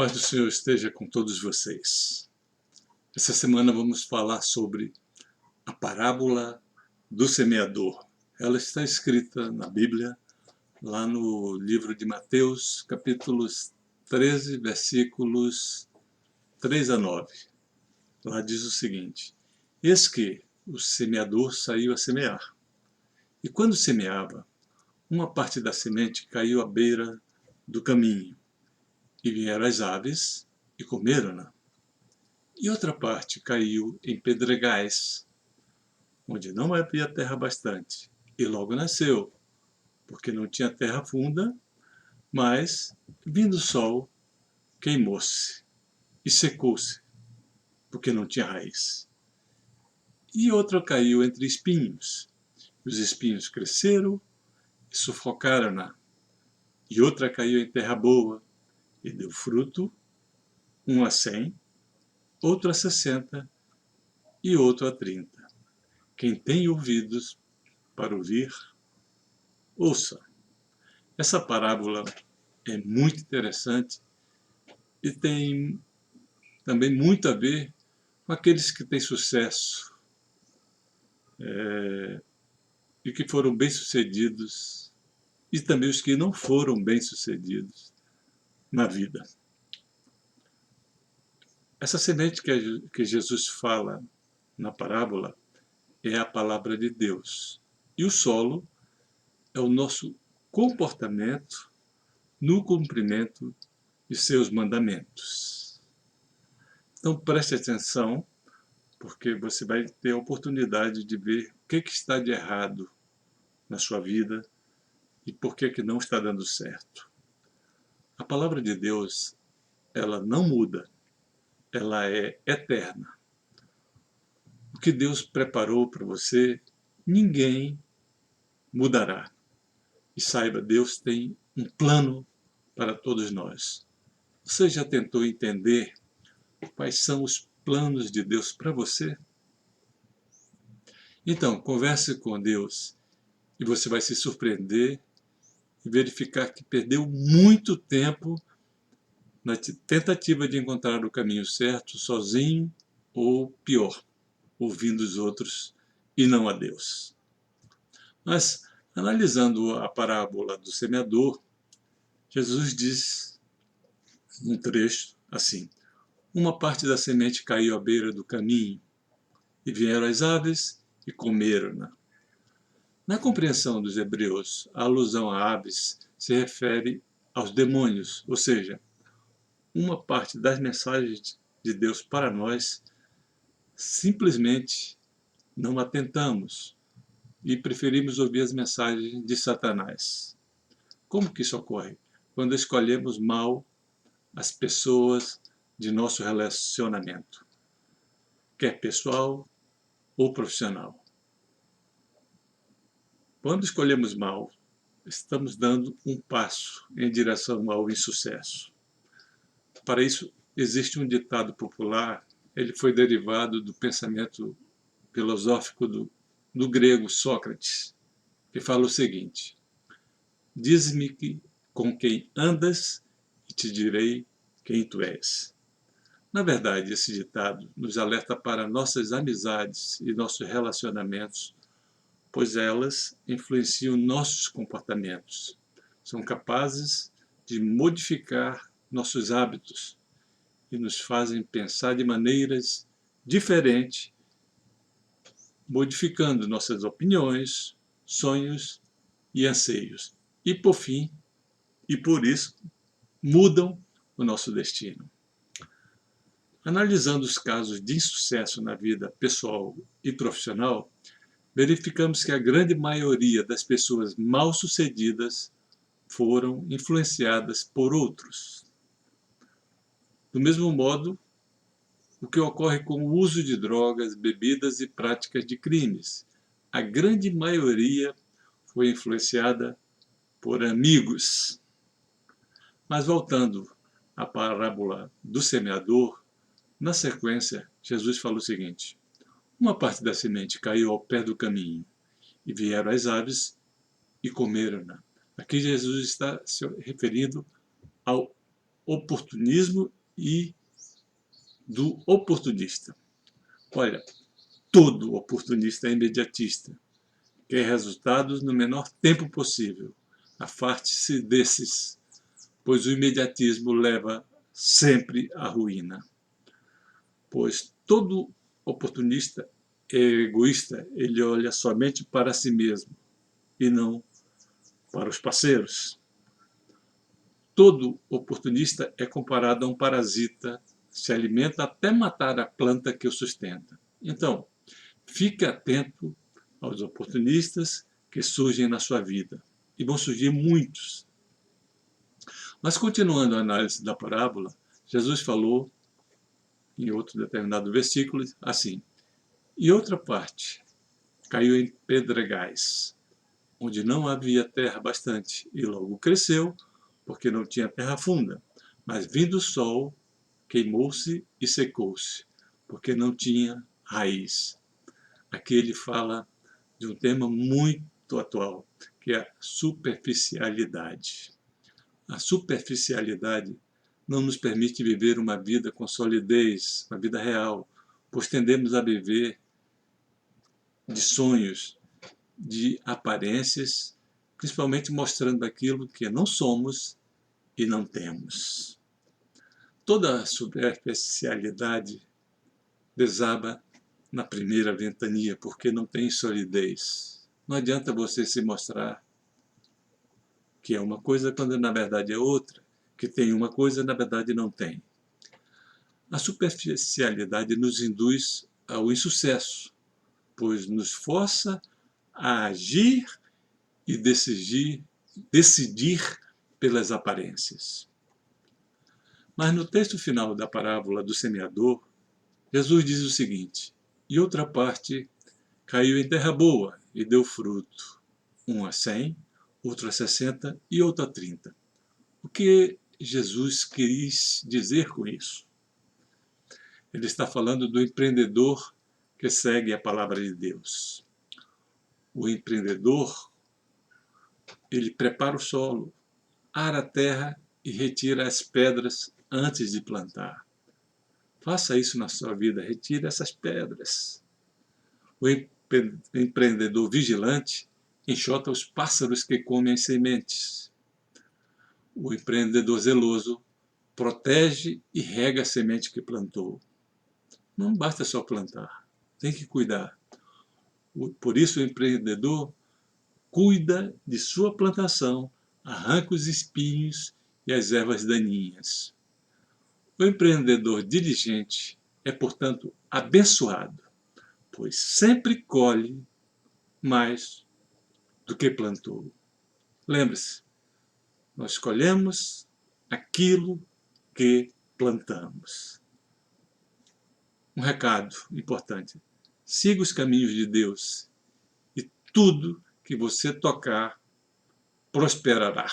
Paz do Senhor esteja com todos vocês. Essa semana vamos falar sobre a parábola do semeador. Ela está escrita na Bíblia, lá no livro de Mateus, capítulos 13, versículos 3 a 9. Lá diz o seguinte: Eis que o semeador saiu a semear. E quando semeava, uma parte da semente caiu à beira do caminho, e vieram as aves e comeram-na. E outra parte caiu em pedregais, onde não havia terra bastante, e logo nasceu, porque não tinha terra funda, mas, vindo o sol, queimou-se e secou-se, porque não tinha raiz. E outra caiu entre espinhos, e os espinhos cresceram e sufocaram-na. E outra caiu em terra boa, e deu fruto, um a 100, outro a 60 e outro a 30. Quem tem ouvidos para ouvir, ouça. Essa parábola é muito interessante e tem também muito a ver com aqueles que têm sucesso e que foram bem-sucedidos e também os que não foram bem-sucedidos na vida. Essa semente que Jesus fala na parábola é a palavra de Deus. E o solo é o nosso comportamento no cumprimento de seus mandamentos. Então preste atenção, porque você vai ter a oportunidade de ver o que está de errado na sua vida e por que não está dando certo. A palavra de Deus, ela não muda, ela é eterna. O que Deus preparou para você, ninguém mudará. E saiba, Deus tem um plano para todos nós. Você já tentou entender quais são os planos de Deus para você? Então, converse com Deus e você vai se surpreender e verificar que perdeu muito tempo na tentativa de encontrar o caminho certo sozinho ou, pior, ouvindo os outros e não a Deus. Mas, analisando a parábola do semeador, Jesus diz num trecho assim: uma parte da semente caiu à beira do caminho, e vieram as aves e comeram-na. Na compreensão dos hebreus, a alusão a aves se refere aos demônios, ou seja, uma parte das mensagens de Deus para nós simplesmente não atentamos e preferimos ouvir as mensagens de Satanás. Como que isso ocorre? Quando escolhemos mal as pessoas de nosso relacionamento, quer pessoal ou profissional. Quando escolhemos mal, estamos dando um passo em direção ao insucesso. Para isso, existe um ditado popular, ele foi derivado do pensamento filosófico do grego Sócrates, que fala o seguinte: diz-me com quem andas e te direi quem tu és. Na verdade, esse ditado nos alerta para nossas amizades e nossos relacionamentos, pois elas influenciam nossos comportamentos. São capazes de modificar nossos hábitos e nos fazem pensar de maneiras diferentes, modificando nossas opiniões, sonhos e anseios. E por fim, e por isso, mudam o nosso destino. Analisando os casos de insucesso na vida pessoal e profissional, verificamos que a grande maioria das pessoas mal-sucedidas foram influenciadas por outros. Do mesmo modo, o que ocorre com o uso de drogas, bebidas e práticas de crimes. A grande maioria foi influenciada por amigos. Mas voltando à parábola do semeador, na sequência, Jesus falou o seguinte: uma parte da semente caiu ao pé do caminho, e vieram as aves e comeram-na. Aqui Jesus está se referindo ao oportunismo e do oportunista. Olha, todo oportunista é imediatista, quer resultados no menor tempo possível. Afaste-se desses, pois o imediatismo leva sempre à ruína. Pois todo oportunista é egoísta, ele olha somente para si mesmo e não para os parceiros. Todo oportunista é comparado a um parasita, se alimenta até matar a planta que o sustenta. Então, fique atento aos oportunistas que surgem na sua vida. E vão surgir muitos. Mas continuando a análise da parábola, Jesus falou, em outro determinado versículo, assim: e outra parte caiu em pedregais, onde não havia terra bastante, e logo cresceu, porque não tinha terra funda. Mas vindo o sol, queimou-se e secou-se, porque não tinha raiz. Aqui ele fala de um tema muito atual, que é a superficialidade. A superficialidade não nos permite viver uma vida com solidez, uma vida real, pois tendemos a viver de sonhos, de aparências, principalmente mostrando aquilo que não somos e não temos. Toda a superficialidade desaba na primeira ventania, porque não tem solidez. Não adianta você se mostrar que é uma coisa quando na verdade é outra, que tem uma coisa na verdade não tem. A superficialidade nos induz ao insucesso, pois nos força a agir e decidir pelas aparências. Mas no texto final da parábola do semeador, Jesus diz o seguinte: e outra parte caiu em terra boa e deu fruto, um a 100, outro a 60 e outro a 30. O que Jesus quis dizer com isso? Ele está falando do empreendedor que segue a palavra de Deus. O empreendedor, ele prepara o solo, ara a terra e retira as pedras antes de plantar. Faça isso na sua vida, retire essas pedras. O empreendedor vigilante enxota os pássaros que comem as sementes. O empreendedor zeloso protege e rega a semente que plantou. Não basta só plantar, tem que cuidar. Por isso o empreendedor cuida de sua plantação, arranca os espinhos e as ervas daninhas. O empreendedor diligente é, portanto, abençoado, pois sempre colhe mais do que plantou. Lembre-se, nós colhemos aquilo que plantamos. Um recado importante: siga os caminhos de Deus e tudo que você tocar prosperará.